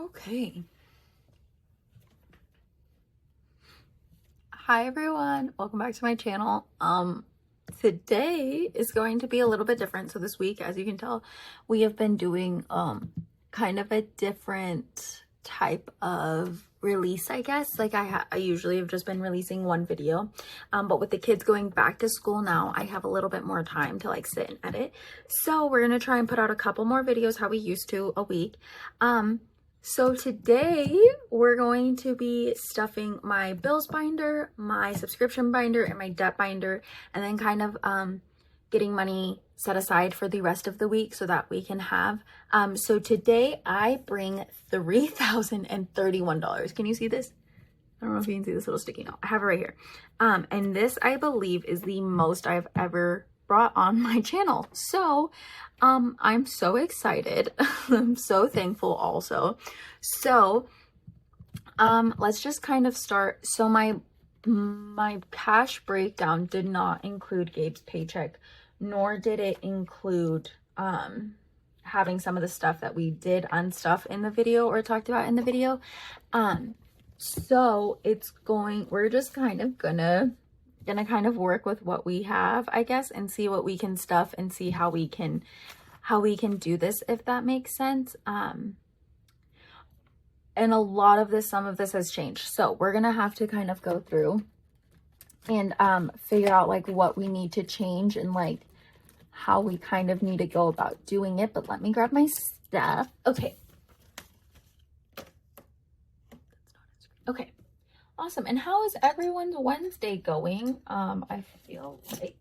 Okay. Hi everyone, welcome back to my channel. Today is going to be a little bit different. So this week, as you can tell, we have been doing kind of a different type of release, I guess. Like I usually have just been releasing one video, but with the kids going back to school now, I have a little bit more time to like sit and edit. So we're gonna try and put out a couple more videos how we used to a week. So today we're going to be stuffing my bills binder, my subscription binder, and my debt binder, and then kind of getting money set aside for the rest of the week so that we can have. So today I bring $3,031. Can you see this? I don't know if you can see this little sticky note. I have it right here. And this, I believe, is the most I've ever brought on my channel. So I'm so excited. I'm so thankful also. So let's just kind of start. So my cash breakdown did not include Gabe's paycheck, nor did it include having some of the stuff that we did unstuff in the video or talked about in the video. So we're just kind of gonna kind of work with what we have, I guess, and see what we can stuff and see how we can do this, if that makes sense. And some of this has changed. So we're gonna have to kind of go through and figure out like what we need to change and like how we kind of need to go about doing it. But let me grab my stuff. Okay. Okay. Awesome. And how is everyone's Wednesday going? I feel like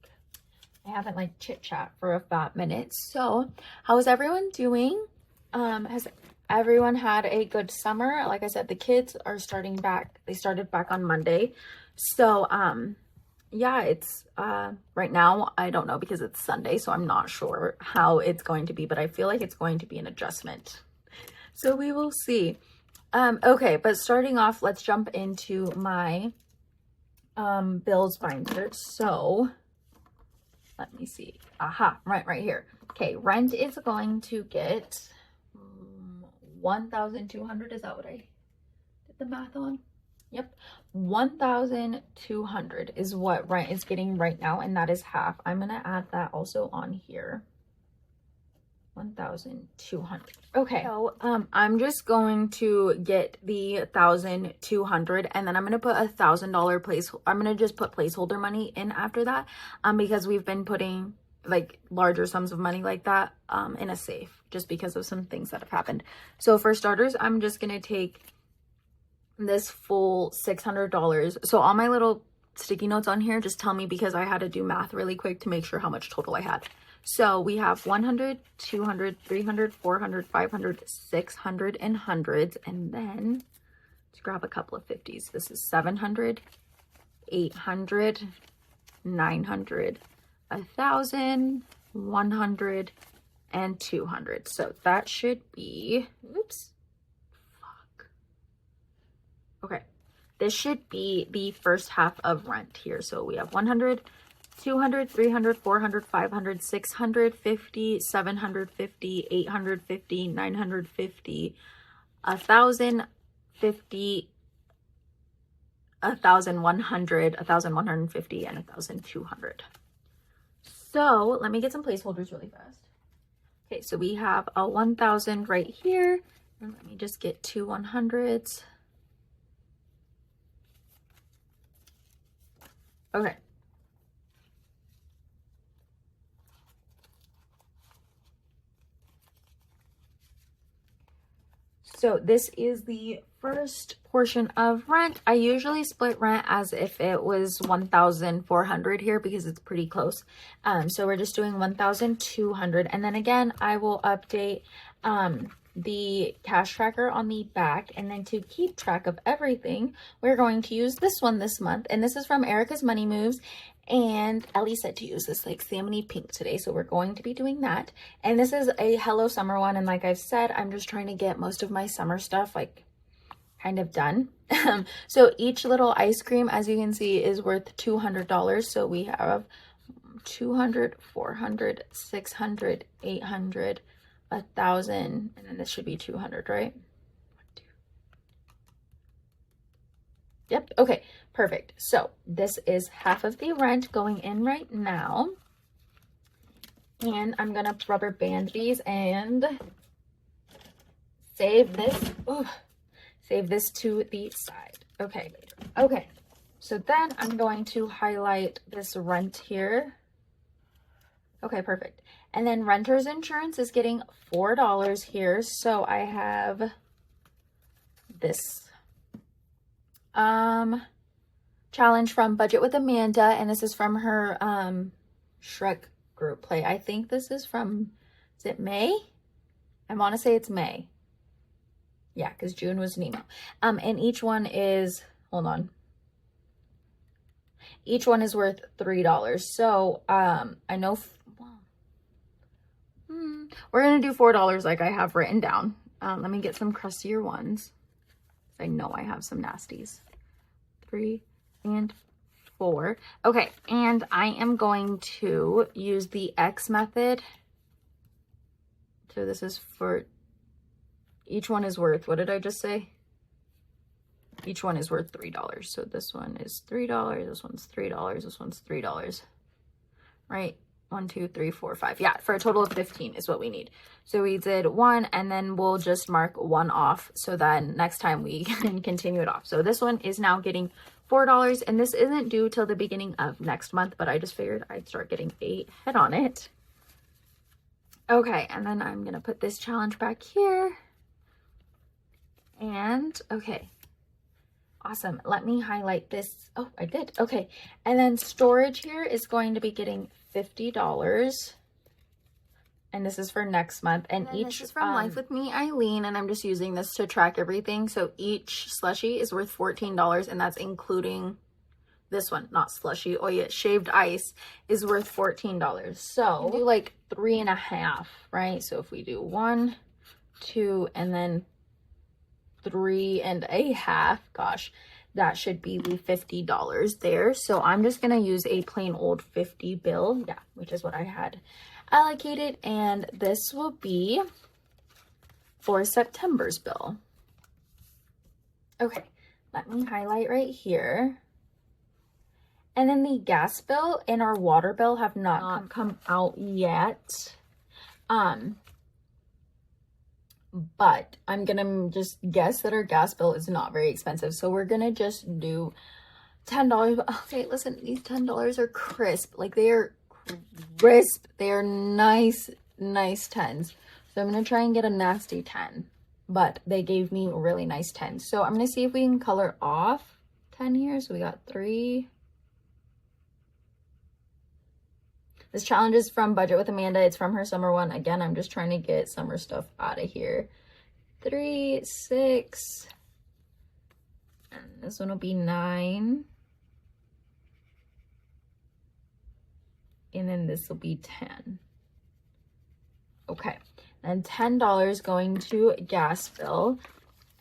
I haven't like chit chat for a fat minute. So how is everyone doing? Has everyone had a good summer? Like I said, the kids are starting back. They started back on Monday. So, yeah, it's, right now, I don't know because it's Sunday, so I'm not sure how it's going to be, but I feel like it's going to be an adjustment. So we will see. Okay, but starting off, let's jump into my bills binder. So let me see. Aha, right here. Okay, rent is going to get 1,200. Is that what I did the math on? Yep, 1,200 is what rent is getting right now, and that is half. I'm gonna add that also on here. 1,200. Okay, so I'm just going to get the 1,200, and then I'm gonna put $1,000 I'm gonna just put placeholder money in after that, because we've been putting like larger sums of money like that in a safe just because of some things that have happened. So for starters, I'm just gonna take this full $600. So all my little sticky notes on here, just tell me because I had to do math really quick to make sure how much total I had. So we have 100, 200, 300, 400, 500, 600, and hundreds. And then let's grab a couple of 50s. This is 700, 800, 900, 1,000, 100, and 200. So that should be, oops, fuck. Okay, this should be the first half of rent here. So we have 100, 200, 300, 400, 500, 650, 750, 850, 950, 1,050, 1,100, 1,150, and 1,200. So let me get some placeholders really fast. Okay, so we have a 1,000 right here. And let me just get two 100s. Okay. So this is the first portion of rent. I usually split rent as if it was 1,400 here because it's pretty close. So we're just doing 1,200. And then again, I will update the cash tracker on the back. And then to keep track of everything, we're going to use this one this month. And this is from Erica's Money Moves. And Ellie said to use this like salmony pink today, so we're going to be doing that. And this is a Hello Summer one, and like I've said, I'm just trying to get most of my summer stuff like kind of done. So each little ice cream, as you can see, is worth $200. So we have 200, 400, 600, 800, 1,000, and then this should be 200, right? 1, Yep. Okay, perfect. So this is half of the rent going in right now. And I'm gonna rubber band these and save this. Ooh, save this to the side. Okay. Okay. So then I'm going to highlight this rent here. Okay, perfect. And then renter's insurance is getting $4 here. So I have this challenge from Budget with Amanda, and this is from her Shrek group play. I think this is from, is it May? I want to say it's May. Yeah, because June was Nemo. And each one is, hold on. Each one is worth $3. So I know we're gonna do $4 like I have written down. Let me get some crustier ones. I know I have some nasties. 3 and 4. Okay, and I am going to use the X method. So this is for, each one is worth, what did I just say? Each one is worth $3. So this one is $3, this one's $3, this one's $3. Right? 1, 2, 3, 4, 5. Yeah, for a total of 15 is what we need. So we did 1, and then we'll just mark 1 off so then next time we can continue it off. So this one is now getting $4, and this isn't due till the beginning of next month, but I just figured I'd start getting a head on it. Okay, and then I'm gonna put this challenge back here. And okay, awesome. Let me highlight this. Oh, I did. Okay, and then storage here is going to be getting $50, and this is for next month. And each this is from Life with Me Eileen, and I'm just using this to track everything. So each slushie is worth $14, and that's including this one, not slushie. Oh yeah, shaved ice is worth $14. So we do like 3.5, right? So if we do 1, 2, and then 3.5, gosh, that should be the $50 there. So I'm just gonna use a plain old 50 bill, yeah, which is what I had allocated, and this will be for September's bill. Okay, let me highlight right here. And then the gas bill and our water bill have not come out yet. But I'm gonna just guess that our gas bill is not very expensive. So we're gonna just do $10. Okay, listen, these $10 are crisp. Like, they are crisp. They are nice 10s. So I'm gonna try and get a nasty 10. But they gave me really nice 10s. So I'm gonna see if we can color off 10 here. So we got 3. This challenge is from Budget with Amanda. It's from her summer one. Again, I'm just trying to get summer stuff out of here. 3, 6. And this one will be 9. And then this will be 10. Okay. And $10 going to gas bill.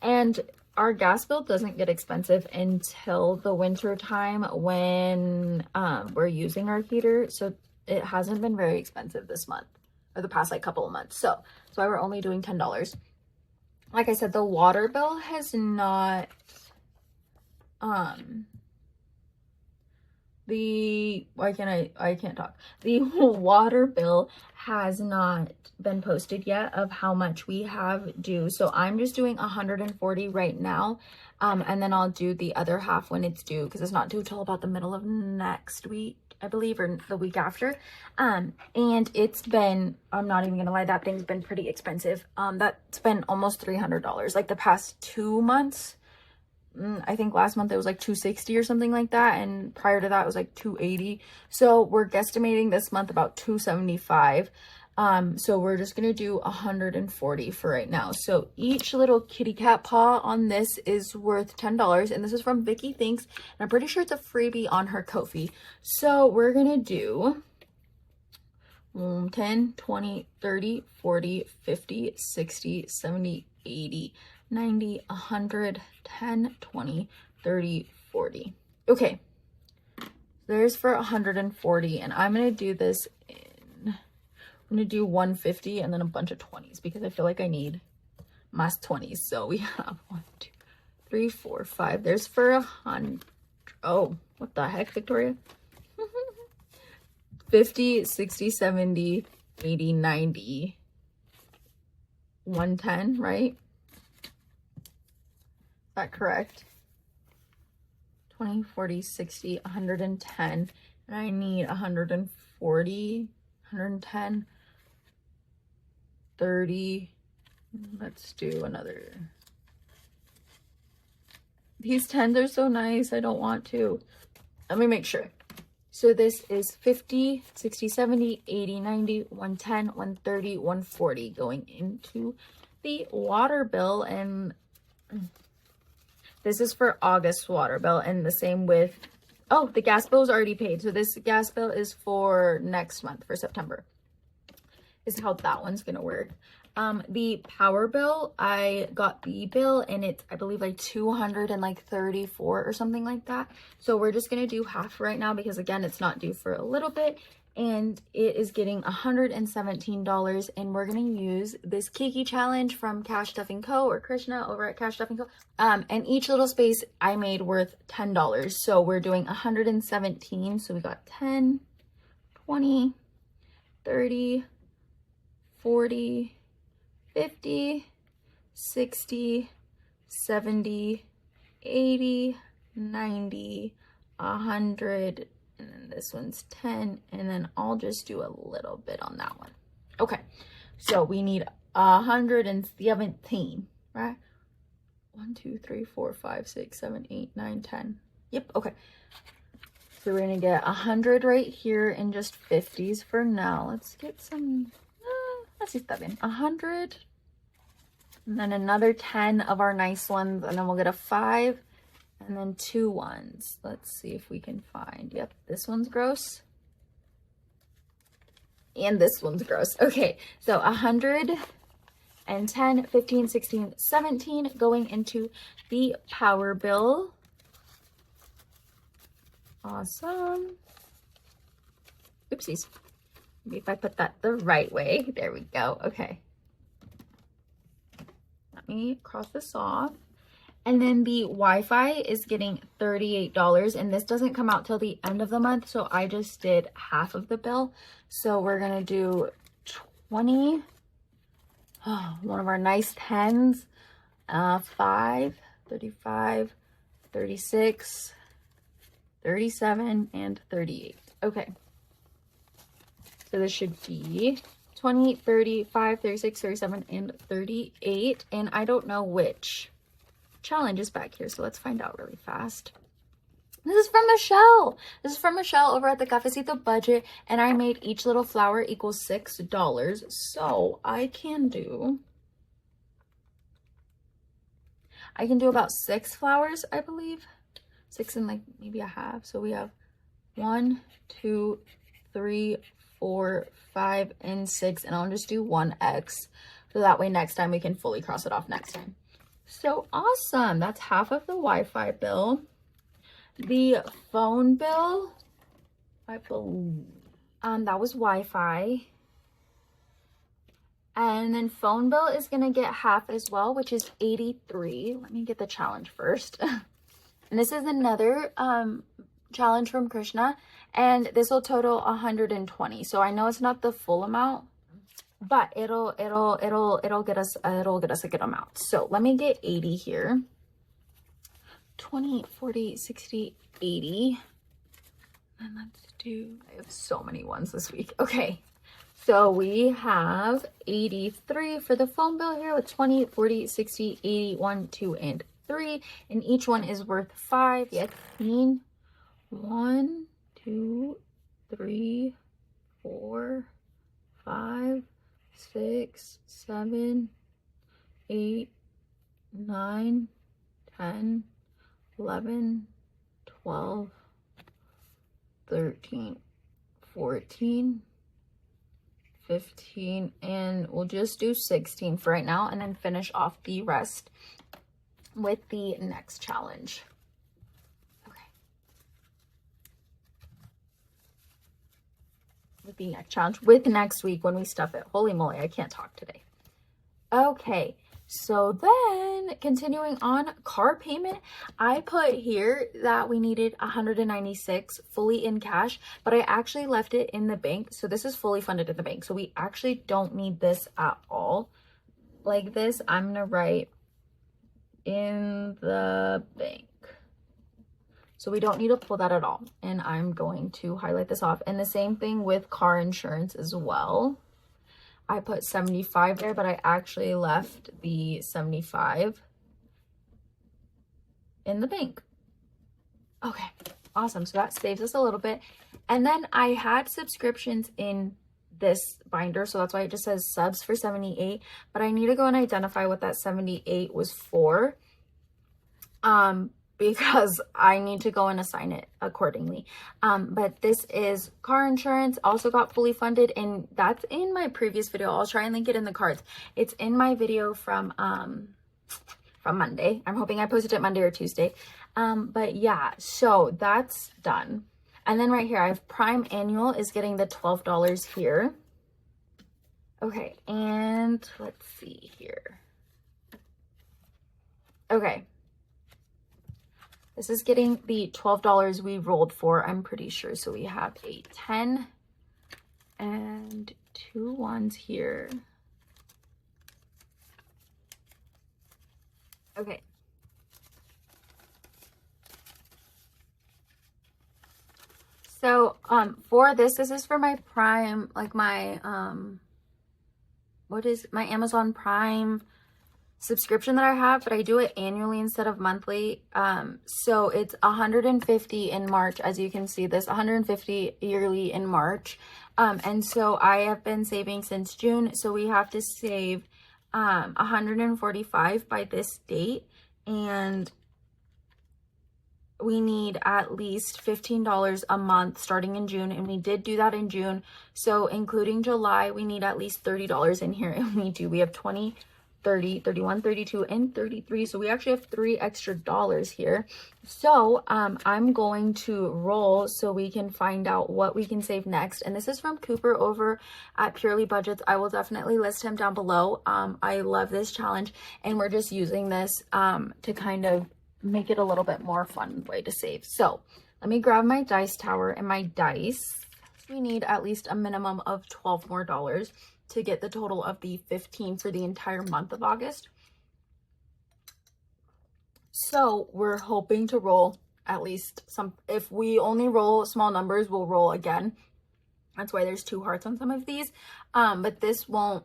And our gas bill doesn't get expensive until the winter time when we're using our heater. So it hasn't been very expensive this month, or the past like couple of months. So that's why we're only doing $10. Like I said, the water bill has not, I can't talk. The water bill has not been posted yet of how much we have due. So I'm just doing 140 right now. And then I'll do the other half when it's due, because it's not due till about the middle of next week, I believe, or the week after. And it's been, I'm not even gonna lie, that thing's been pretty expensive. That's been almost $300 like the past 2 months. I think last month it was like $260 or something like that, and prior to that it was like $280. So we're guesstimating this month about $275. So we're just gonna do 140 for right now. So each little kitty cat paw on this is worth $10, and this is from Vicky Thinks, and I'm pretty sure it's a freebie on her Kofi. So we're gonna do 10, 20, 30, 40, 50, 60, 70, 80, 90, 100, 10, 20, 30, 40. Okay, there's for 140, and I'm gonna do this in, I'm gonna do 150 and then a bunch of 20s, because I feel like I need mass 20s. So we have 1, 2, 3, 4, 5. There's for 100. Oh, what the heck, Victoria? 50, 60, 70, 80, 90, 110, right? Is that correct? 20, 40, 60, 110. And I need 140, 110, 30. Let's do another. These 10s are so nice. I don't want to. Let me make sure. So this is 50, 60, 70, 80, 90, 110, 130, 140 going into the water bill. And this is for August water bill. And the same with, oh, the gas bill is already paid. So this gas bill is for next month, for September, is how that one's going to work. The power bill, I got the bill and it's, I believe, like 234 or something like that. So we're just going to do half right now because, again, it's not due for a little bit. And it is getting $117. And we're going to use this Kiki challenge from Cash Stuffing Co. or Krishna over at Cash Stuffing Co. And each little space I made worth $10. So we're doing 117. So we got 10, 20, 30, 40, 50, 60, 70, 80, 90, 100, and then this one's 10, and then I'll just do a little bit on that one. Okay, so we need 117, right? 1, 2, 3, 4, 5, 6, 7, 8, 9, 10. Yep, okay. So we're gonna get 100 right here and just 50s for now. Let's get some. Let's see, 100, and then another 10 of our nice ones, and then we'll get a 5, and then 2 ones. Let's see if we can find. Yep, this one's gross, and this one's gross. Okay, so 110, 15, 16, 17 going into the power bill. Awesome. Oopsies. Maybe if I put that the right way. There we go. Okay. Let me cross this off. And then the Wi-Fi is getting $38. And this doesn't come out till the end of the month. So I just did half of the bill. So we're going to do 20. Oh, one of our nice 10s. 5, 35, 36, 37, and 38. Okay. So this should be 20, 35, 36, 37, and 38. And I don't know which challenge is back here. So let's find out really fast. This is from Michelle. This is from Michelle over at the Cafecito Budget. And I made each little flower equals $6. So I can do about 6 flowers, I believe. 6 and like maybe a half. So we have 1, 2, 3, 4, 5, and 6, and I'll just do 1x so that way next time we can fully cross it off next time. So awesome. That's half of the Wi-Fi bill. The phone bill, I believe, that was Wi-Fi. And then phone bill is gonna get half as well, which is 83. Let me get the challenge first. And this is another challenge from Krishna, and this will total 120. So I know it's not the full amount, but it'll get us a good amount. So let me get 80 here. 20, 40, 60, 80. And let's do, I have so many ones this week. Okay. So we have 83 for the phone bill here with 20, 40, 60, 80, 1, 2, and 3. And each one is worth 5. Yeah, 1, 2, 3, 4, 5, 6, 7, 8, 9, 10, 11, 12, 13, 14, 15, and we'll just do 16 for right now and then finish off the rest with the next challenge. Okay. With the next challenge with next week when we stuff it. Holy moly, I can't talk today. Okay, So then continuing on, car payment, I put here that we needed 196 fully in cash, but I actually left it in the bank. So this is fully funded in the bank. So we actually don't need this at all. Like this, I'm gonna write in the bank. So we don't need to pull that at all. And I'm going to highlight this off. And the same thing with car insurance as well. I put 75 there, but I actually left the 75 in the bank. Okay, awesome. So that saves us a little bit. And then I had subscriptions in this binder, so that's why it just says subs for 78, but I need to go and identify what that 78 was for. Because I need to go and assign it accordingly. But this is car insurance, also got fully funded, and that's in my previous video. I'll try and link it in the cards. It's in my video from Monday. I'm hoping I posted it Monday or Tuesday. But yeah, so that's done. And then right here, I have Prime Annual is getting the $12 here. Okay, and let's see here. Okay. This is getting the $12 we rolled for, I'm pretty sure. So we have a 10 and 2 1s here. Okay. So for this is for my Prime, like my what is my Amazon Prime subscription that I have, but I do it annually instead of monthly. So it's 150 in March, as you can see, this 150 yearly in March. And so I have been saving since June, so we have to save 145 by this date, and we need at least $15 a month starting in June, and we did do that in June. So including July, we need at least $30 in here, and we have 20, 30, 31, 32, and 33. So we actually have 3 extra dollars here. So I'm going to roll so we can find out what we can save next. And this is from Cooper over at Purely Budgets. I will definitely list him down below. I love this challenge, and we're just using this to kind of make it a little bit more fun way to save. So let me grab my dice tower and my dice. We need at least a minimum of $12 more to get the total of the 15 for the entire month of August. So we're hoping to roll at least some. If we only roll small numbers, we'll roll again. That's why there's 2 hearts on some of these. But this won't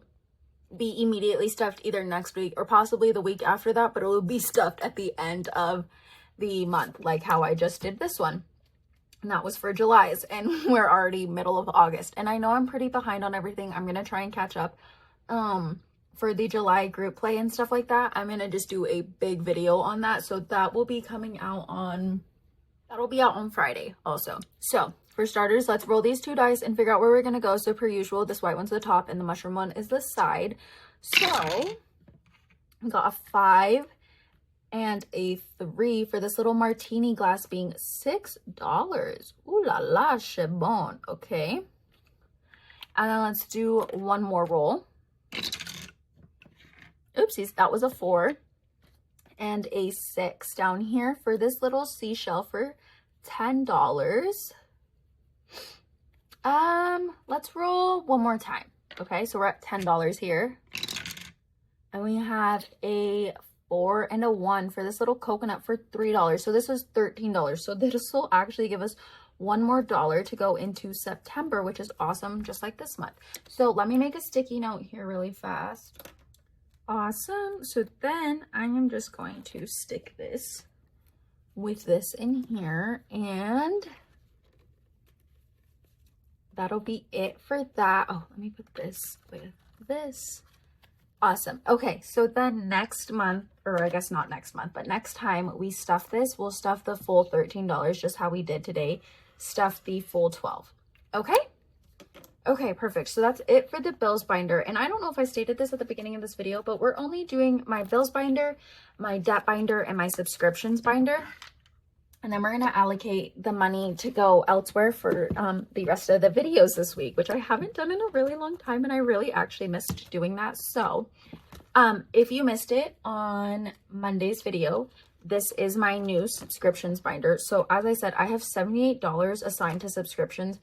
be immediately stuffed either next week or possibly the week after that, but it will be stuffed at the end of the month, like how I just did this one. And that was for July's, and we're already middle of August. And I know I'm pretty behind on everything. I'm going to try and catch up for the July group play and stuff like that. I'm going to just do a big video on that. So that will be coming out on, that'll be out on Friday also. So for starters, let's roll these 2 dice and figure out where we're going to go. So per usual, this white one's the top and the mushroom one is the side. So we got a 5 and a 3 for this little martini glass being $6. Ooh la la, c'est bon. Okay. And then let's do one more roll. Oopsies, that was a 4 and a 6 down here for this little seashell for $10. Let's roll one more time. Okay, so we're at $10 here. And we have a 4 and a 1 for this little coconut for $3. So this was $13. So this will actually give us $1 more to go into September, which is awesome, just like this month. So let me make a sticky note here really fast. Awesome. So then I am just going to stick this with this in here, and that'll be it for that. Oh, let me put this with this. Awesome. Okay, so then next month, or I guess not next month, but next time we stuff this, we'll stuff the full $13, just how we did today. Stuff the full 12. Okay? Okay, perfect. So that's it for the bills binder. And I don't know if I stated this at the beginning of this video, but we're only doing my bills binder, my debt binder, and my subscriptions binder. And then we're going to allocate the money to go elsewhere for the rest of the videos this week, which I haven't done in a really long time. And I really actually missed doing that. So If you missed it on Monday's video, this is my new subscriptions binder. So as I said, I have $78 assigned to subscriptions.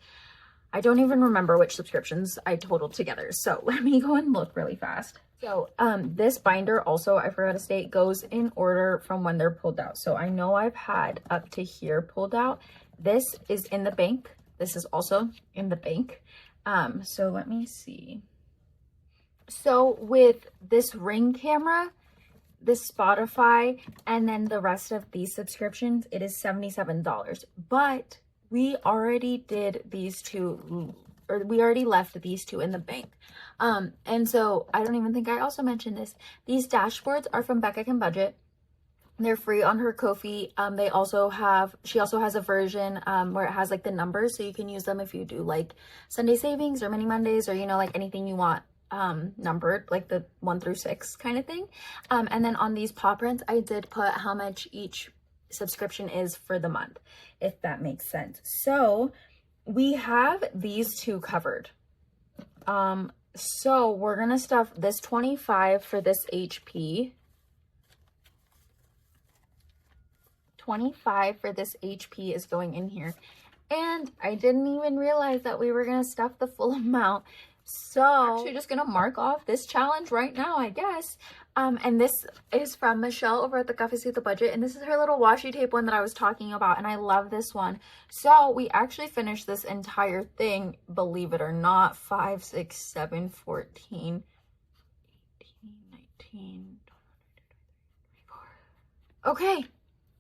I don't even remember which subscriptions I totaled together. So let me go and look really fast. So this binder also, I forgot to state, goes in order from when they're pulled out. So I know I've had up to here pulled out. This is in the bank. This is also in the bank. So let me see. So with this Ring camera, this Spotify, and then the rest of these subscriptions, it is $77. But we already did these two, or we already left these two in the bank. And so I don't even think I also mentioned this. These dashboards are from Becca Can Budget. They're free on her Kofi. She also has a version where it has like the numbers, so you can use them if you do like Sunday savings or mini Mondays, or, you know, like anything you want numbered, like the 1 through 6 kind of thing. And then on these paw prints, I did put how much each subscription is for the month, if that makes sense. So we have these two covered. So we're gonna stuff this 25 for this HP. 25 for this HP is going in here. And I didn't even realize that we were gonna stuff the full amount. So I'm actually just gonna mark off this challenge right now, I guess. And this is from Michelle over at the Cafecito Budget, and this is her little washi tape one that I was talking about, and I love this one. So we actually finished this entire thing, believe it or not, 5, 6, 7, 14, 18, 19, 24. Okay.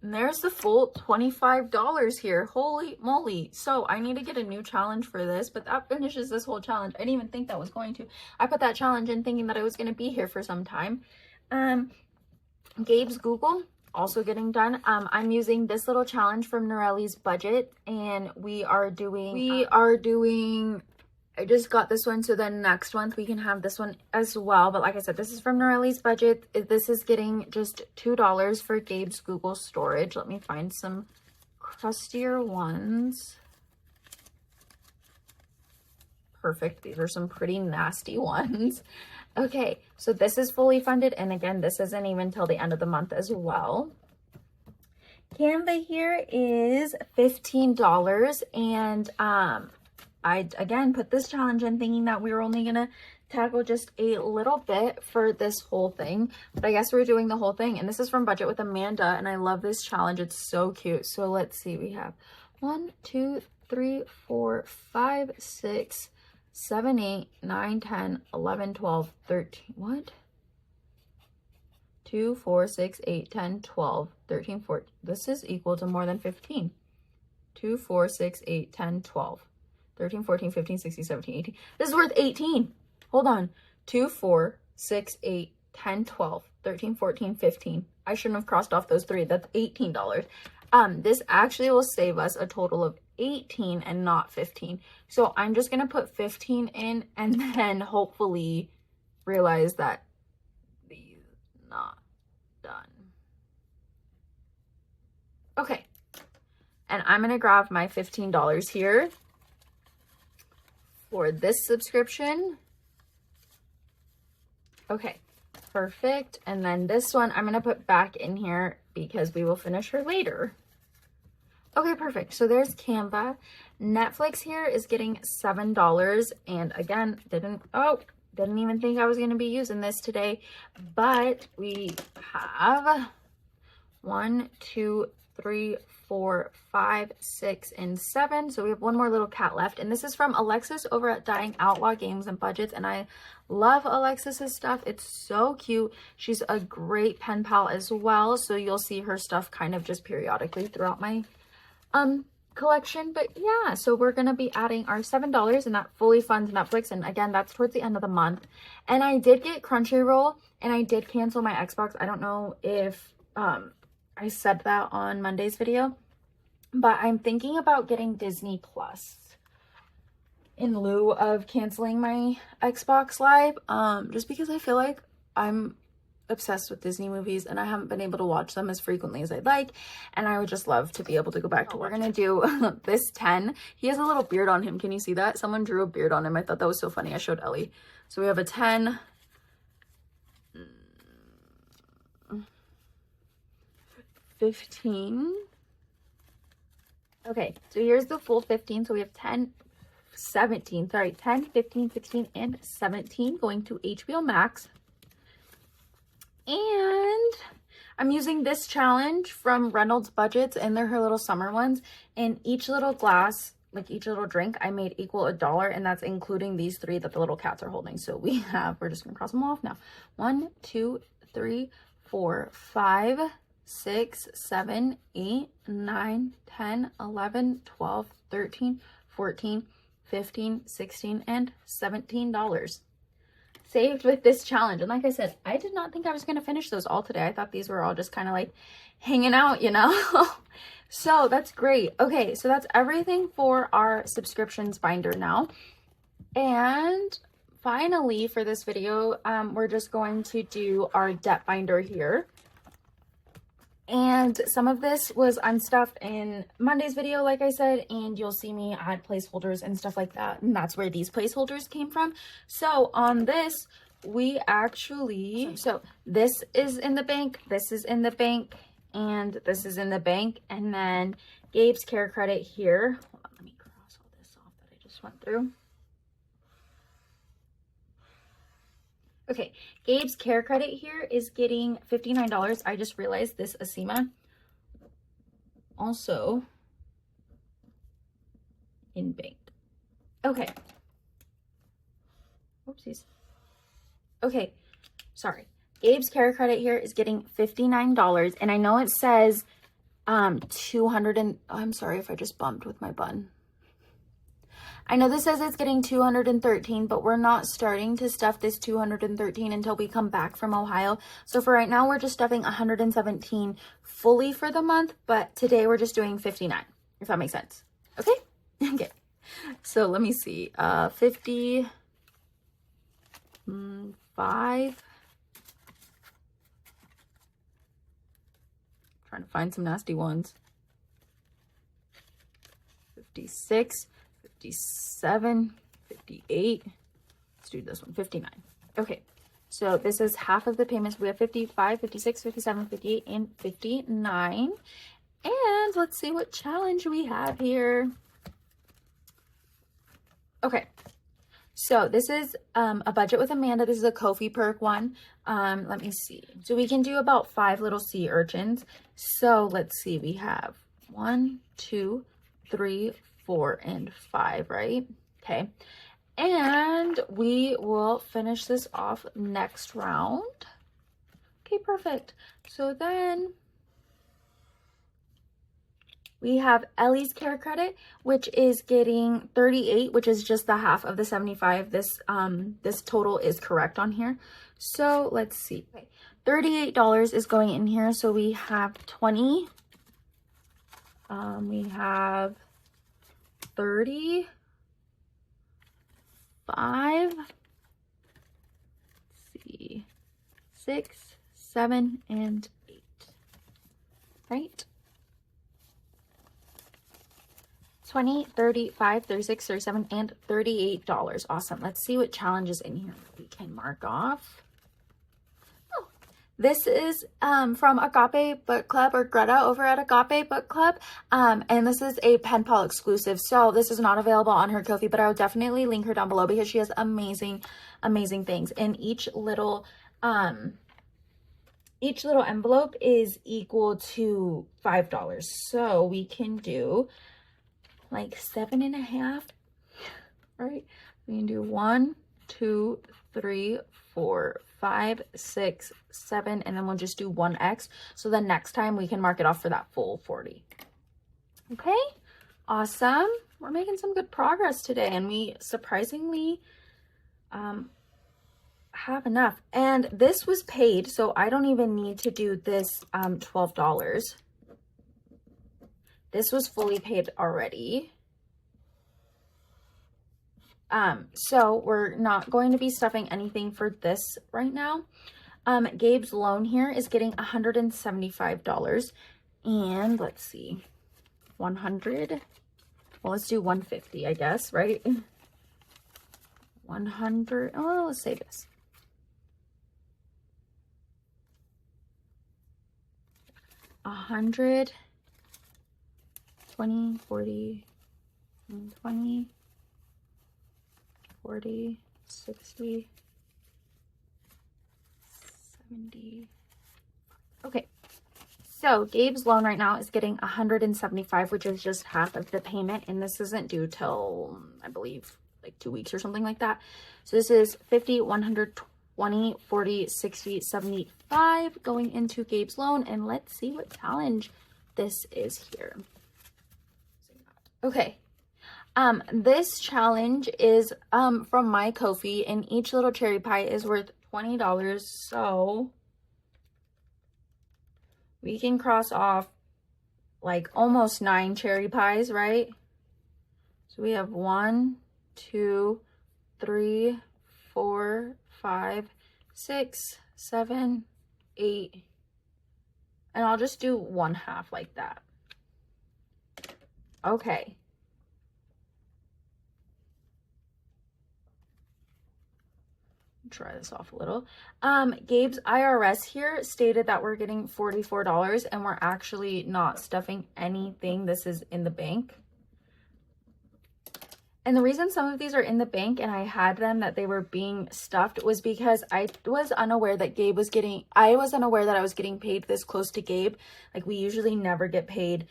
And there's the full $25 here. Holy moly. So I need to get a new challenge for this, but that finishes this whole challenge. I didn't even think that was going to. I put that challenge in thinking that I was going to be here for some time. Gabe's Google, also getting done. I'm using this little challenge from Norelli's Budget, and we are doing, I just got this one, so then next month we can have this one as well. But like I said, this is from Norelli's Budget. This is getting just $2 for Gabe's Google storage. Let me find some crustier ones. Perfect. These are some pretty nasty ones. Okay, so this is fully funded, and again, this isn't even till the end of the month as well. Canva here is $15, and I, again, put this challenge in thinking that we were only going to tackle just a little bit for this whole thing. But I guess we're doing the whole thing. And this is from Budget with Amanda. And I love this challenge. It's so cute. So let's see. We have 1, 2, 3, 4, 5, 6, 7, 8, 9, 10, 11, 12, 13. What? 2, 4, 6, 8, 10, 12, 13, 14. This is equal to more than 15. 2, 4, 6, 8, 10, 12. 13, 14, 15, 16, 17, 18. This is worth 18. Hold on. 2, 4, 6, 8, 10, 12, 13, 14, 15. I shouldn't have crossed off those 3. That's $18. This actually will save us a total of 18 and not 15. So I'm just going to put 15 in and then hopefully realize that these not done. Okay. And I'm going to grab my $15 here for this subscription. Okay, perfect. And then this one I'm going to put back in here because we will finish her later. Okay, perfect. So there's Canva. Netflix here is getting $7. And again, didn't even think I was going to be using this today. But we have 1, 2, 3, 4, 5, 6, and 7. So we have one more little cat left. And this is from Alexis over at Dying Outlaw Games and Budgets. And I love Alexis's stuff. It's so cute. She's a great pen pal as well. So you'll see her stuff kind of just periodically throughout my collection. But yeah, so we're going to be adding our $7 and that fully funds Netflix. And again, that's towards the end of the month. And I did get Crunchyroll and I did cancel my Xbox. I don't know if I said that on Monday's video, but I'm thinking about getting Disney Plus in lieu of canceling my Xbox Live, just because I feel like I'm obsessed with Disney movies and I haven't been able to watch them as frequently as I'd like, and I would just love to be able to go back to work. We're gonna do this 10. He has a little beard on him. Can you see that? Someone drew a beard on him. I thought that was so funny. I showed Ellie. So we have a 10. 15. Okay, so here's the full 15. So we have 10, 17, sorry, 10, 15, 16, and 17 going to HBO Max. And I'm using this challenge from Reynolds Budgets, and they're her little summer ones. And each little glass, like each little drink, I made equal $1, and that's including these 3 that the little cats are holding. So we have, we're just gonna cross them off now. 1, 2, 3, 4, 5, 6, 7, 8, 9, 10, 11, 12, 13, 14, 15, 16, and $17 saved with this challenge. And like I said, I did not think I was going to finish those all today. I thought these were all just kind of like hanging out, you know. So that's great. Okay, so that's everything for our subscriptions binder now. And finally for this video, we're just going to do our debt binder here. And some of this was unstuffed in Monday's video, like I said, and you'll see me add placeholders and stuff like that. And that's where these placeholders came from. So on this, we actually, so this is in the bank, this is in the bank, and this is in the bank. And then Gabe's care credit here. Hold on, let me cross all this off that I just went through. Okay, Gabe's care credit here is getting $59. I just realized this Acima also in bank. Okay. Oopsies. Okay, sorry. Gabe's care credit here is getting $59, and I know it says 200 and I'm sorry if I just bumped with my bun. I know this says it's getting 213, but we're not starting to stuff this 213 until we come back from Ohio. So for right now, we're just stuffing 117 fully for the month, but today we're just doing 59, if that makes sense. Okay? Okay. So let me see. 55. Trying to find some nasty ones. 56. 57, 58, let's do this one, 59. Okay, so this is half of the payments. We have 55, 56, 57, 58, and 59. And let's see what challenge we have here. Okay, so this is a budget with Amanda. This is a Kofi perk one. Let me see. So we can do about 5 little sea urchins. So let's see, we have 1, 2, 3, 4, and 5, right? Okay, and we will finish this off next round. Okay, perfect. So then we have Ellie's care credit, which is getting 38, which is just the half of the 75. This total is correct on here. So let's see. Okay, $38 is going in here. So we have 20. We have 35, let's see, 6, 7, and 8, right? 20, 35, 36, 37, and $38. Awesome. Let's see what challenges in here we can mark off. This is from Agape Book Club, or Greta over at Agape Book Club. And this is a pen pal exclusive. So this is not available on her Kofi, but I will definitely link her down below because she has amazing, amazing things. And each little envelope is equal to $5. So we can do like 7.5, right? We can do 1, 2, 3, 4, 5, 6, 7, and then we'll just do 1x. So the next time we can mark it off for that full 40. Okay, awesome. We're making some good progress today, and we surprisingly have enough. And this was paid, so I don't even need to do this $12. This was fully paid already. So we're not going to be stuffing anything for this right now. Gabe's loan here is getting $175. And let's see, 100. Well, let's do 150, I guess, right? 100. Oh, let's say this. 100, 20, 40, 20, 40, 60, 70. Okay. So Gabe's loan right now is getting 175, which is just half of the payment. And this isn't due till, I believe, like 2 weeks or something like that. So this is 50, 120, 40, 60, 75 going into Gabe's loan. And let's see what challenge this is here. Okay. This challenge is from my Kofi, and each little cherry pie is worth $20. So we can cross off like almost 9 cherry pies, right? So we have 1, 2, 3, 4, 5, 6, 7, 8. And I'll just do 1/2 like that. Okay. Try this off a little. Gabe's IRS here stated that we're getting $44 and we're actually not stuffing anything. This is in the bank. And the reason some of these are in the bank and I had them that they were being stuffed was because I was unaware that I was unaware that I was getting paid this close to Gabe. Like we usually never get paid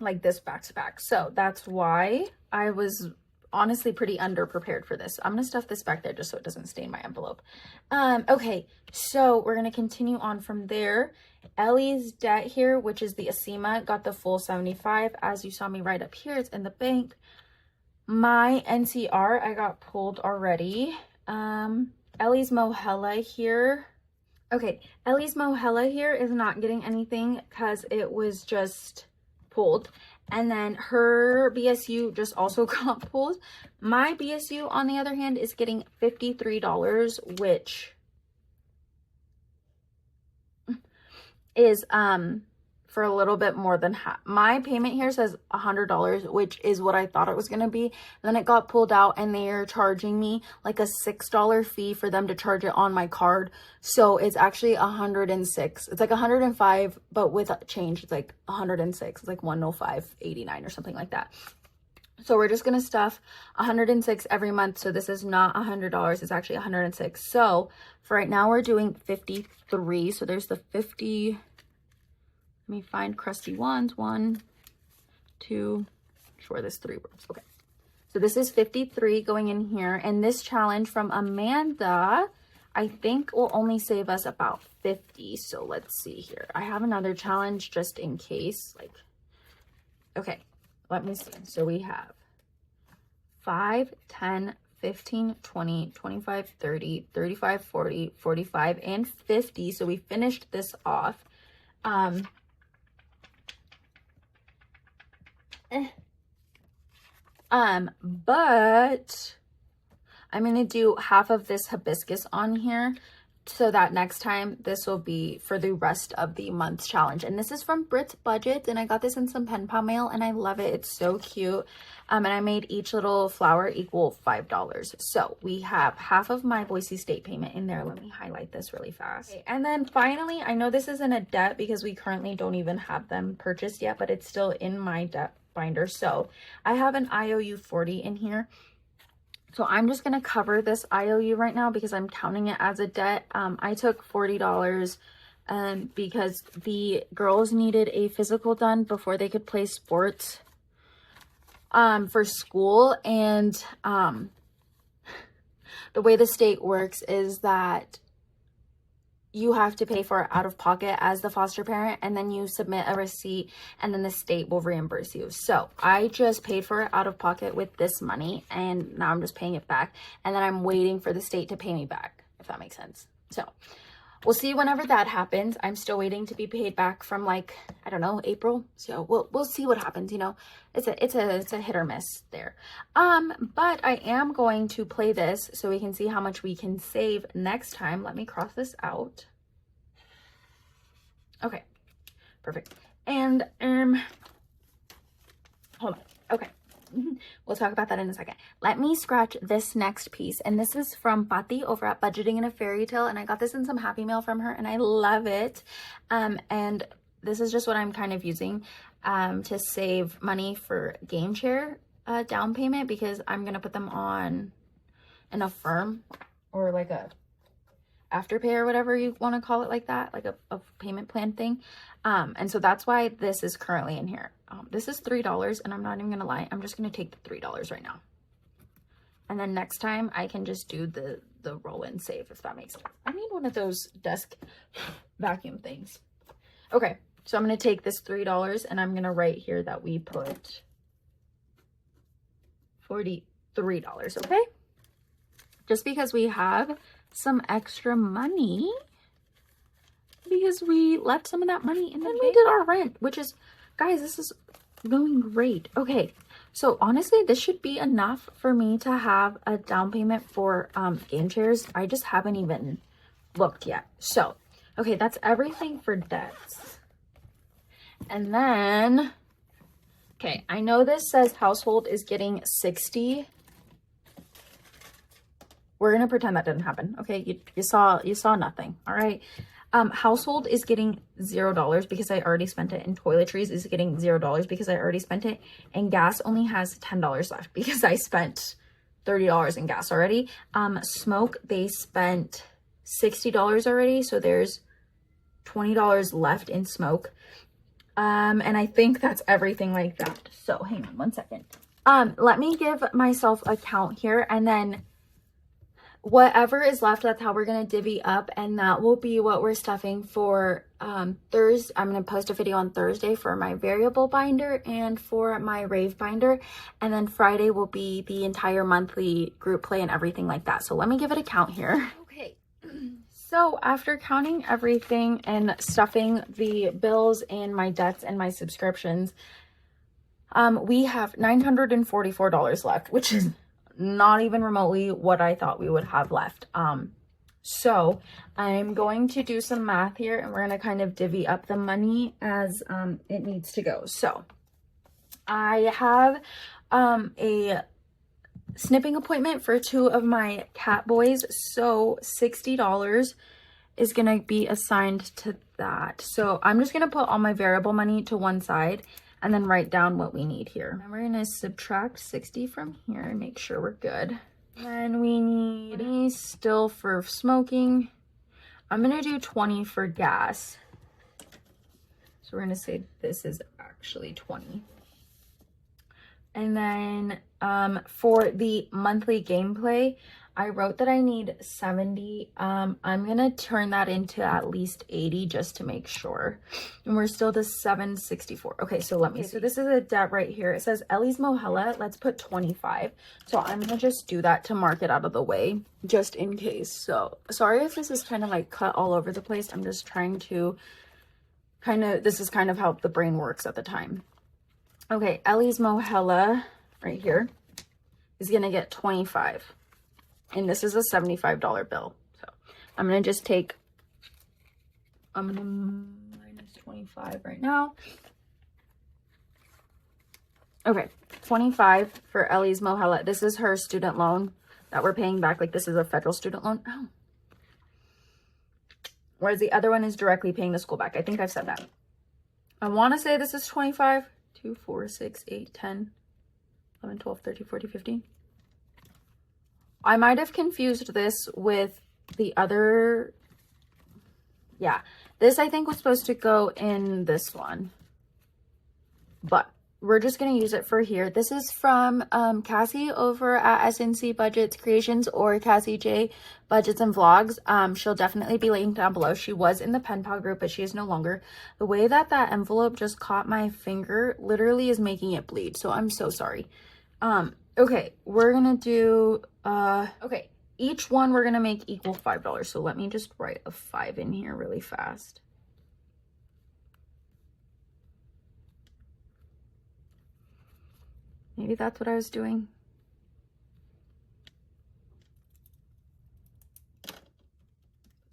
like this back to back. So that's why I was honestly pretty underprepared for this. I'm gonna stuff this back there just so it doesn't stain my envelope. Okay, so we're gonna continue on from there. Ellie's debt here, which is the ASEMA, got the full 75. As you saw me right up here, it's in the bank. My NCR, I got pulled already. Ellie's Mohela here. Okay, Ellie's Mohela here is not getting anything because it was just pulled. And then her BSU just also got pulled. My BSU, on the other hand, is getting $53, which is for a little bit more than half. My payment here says $100, which is what I thought it was going to be. Then it got pulled out and they are charging me like a $6 fee for them to charge it on my card. So it's actually 106. It's like 105, but with change, it's like 106. It's like 105.89 or something like that. So we're just going to stuff 106 every month. So this is not $100. It's actually 106. So for right now, we're doing 53. So there's the 50. Let me find crusty ones. 1, 2, sure, this 3 words. Okay. So this is 53 going in here. And this challenge from Amanda, I think will only save us about 50. So let's see here. I have another challenge just in case. Like, okay, let me see. So we have 5, 10, 15, 20, 25, 30, 35, 40, 45, and 50. So we finished this off. But I'm going to do half of this hibiscus on here so that next time this will be for the rest of the month's challenge. And this is from Brit's Budget, and I got this in some pen pal mail and I love it. It's so cute. And I made each little flower equal $5. So we have half of my Boise State payment in there. Let me highlight this really fast. Okay. And then finally, I know this isn't a debt because we currently don't even have them purchased yet, but it's still in my debt binder. So I have an IOU 40 in here. So I'm just going to cover this IOU right now because I'm counting it as a debt. I took $40 because the girls needed a physical done before they could play sports for school. And the way the state works is that you have to pay for it out of pocket as the foster parent, and then you submit a receipt and then the state will reimburse you. So I just paid for it out of pocket with this money and now I'm just paying it back, and then I'm waiting for the state to pay me back, if that makes sense. So we'll see whenever that happens. I'm still waiting to be paid back from, like, I don't know, April. So we'll see what happens. You know, it's a hit or miss there. But I am going to play this so we can see how much we can save next time. Let me cross this out. Okay, perfect. And hold on. Okay, We'll talk about that in a second. Let me scratch this next piece. And this is from Patti over at Budgeting in a Fairy Tale. And I got this in some Happy Mail from her and I love it. And this is just what I'm kind of using to save money for game chair down payment, because I'm going to put them on in a firm or like a afterpay or whatever you want to call it, like that, like a payment plan thing. And so that's why this is currently in here. This is $3 and I'm not even gonna lie, I'm just gonna take the $3 right now. And then next time I can just do the roll and save, if that makes sense. I need one of those desk vacuum things. Okay, so I'm gonna take this $3 and I'm gonna write here that we put $43, okay? Just because we have some extra money, because we left some of that money and then we did our rent, which is, guys, this is going great. Okay, so honestly, this should be enough for me to have a down payment for game chairs. I just haven't even looked yet. So, okay, that's everything for debts. And then, okay, I know this says household is getting 60. We're going to pretend that didn't happen. Okay. You saw nothing. All right. Household is getting $0 because I already spent it. And toiletries is getting $0 because I already spent it. And gas only has $10 left because I spent $30 in gas already. Smoke, they spent $60 already. So there's $20 left in smoke. And I think that's everything like that. So hang on one second. Let me give myself a count here, and then whatever is left, that's how we're going to divvy up, and that will be what we're stuffing for Thursday. I'm going to post a video on Thursday for my variable binder and for my rave binder, and then Friday will be the entire monthly group play and everything like that. So let me give it a count here. Okay, so after counting everything and stuffing the bills and my debts and my subscriptions, we have $944 left, which is not even remotely what I thought we would have left. So I'm going to do some math here, and we're going to kind of divvy up the money as it needs to go. So I have a snipping appointment for 2 of my cat boys, so $60 is going to be assigned to that. So I'm just going to put all my variable money to one side and then write down what we need here. And we're gonna subtract 60 from here and make sure we're good. Then we need 20 still for smoking. I'm gonna do 20 for gas. So we're gonna say this is actually 20. And then for the monthly gameplay, I wrote that I need 70. I'm gonna turn that into at least 80 just to make sure. And we're still to 764. Okay, so let me see. So this is a debt right here. It says Ellie's Mohella. Let's put 25. So I'm gonna just do that to mark it out of the way, just in case. So sorry if this is kind of like cut all over the place. I'm just trying to this is kind of how the brain works at the time. Okay, Ellie's Mohella right here is gonna get 25. And this is a $75 bill. So I'm going to just take, I'm going to minus 25 right now. Okay, 25 for Ellie's Mohella. This is her student loan that we're paying back. Like, this is a federal student loan. Oh. Whereas the other one is directly paying the school back. I think I've said that. I want to say this is 25. 2, 4, 6, 8, 10, 11, 12, 13, 14, 15. I might have confused this with the other. Yeah, this I think was supposed to go in this one, but we're just going to use it for here. This is from Cassie over at SNC Budgets Creations, or Cassie J Budgets and Vlogs. She'll definitely be linked down below. She was in the pen pal group, but she is no longer. The way that envelope just caught my finger literally is making it bleed, so I'm so sorry. Okay, we're gonna do, okay, each one we're gonna make equal $5. So let me just write a 5 in here really fast. Maybe that's what I was doing.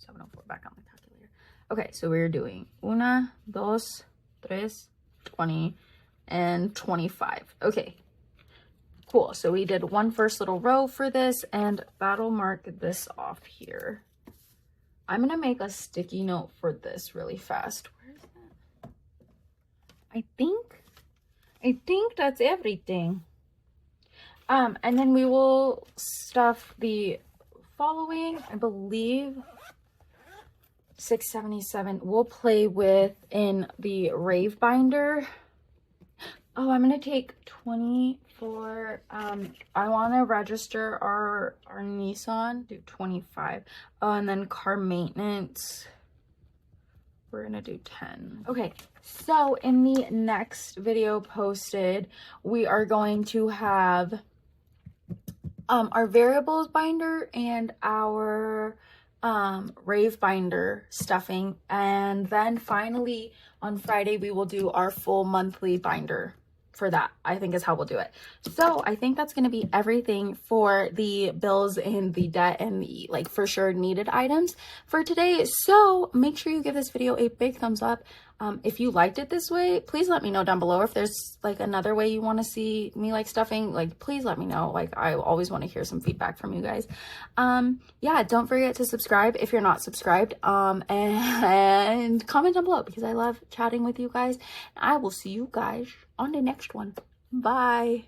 $704 back on my calculator. Okay, so we're doing 1, 2, 3, 20, and 25. Okay. Cool. So we did one first little row for this, and that'll mark this off here. I'm going to make a sticky note for this really fast. Where is that? I think that's everything. And then we will stuff the following, I believe, 677 we'll play with in the rave binder. Oh, I'm going to take 24. I want to register our Nissan, do 25. Oh, and then car maintenance, we're going to do 10. Okay, so in the next video posted, we are going to have our variables binder and our rave binder stuffing, and then finally on Friday we will do our full monthly binder for that. I think is how we'll do it. So I think that's going to be everything for the bills and the debt and the like for sure needed items for today. So make sure you give this video a big thumbs up. If you liked it this way, please let me know down below. If there's like another way you want to see me like stuffing, like please let me know. Like I always want to hear some feedback from you guys. Yeah, don't forget to subscribe if you're not subscribed, and comment down below because I love chatting with you guys. I will see you guys on the next one. Bye.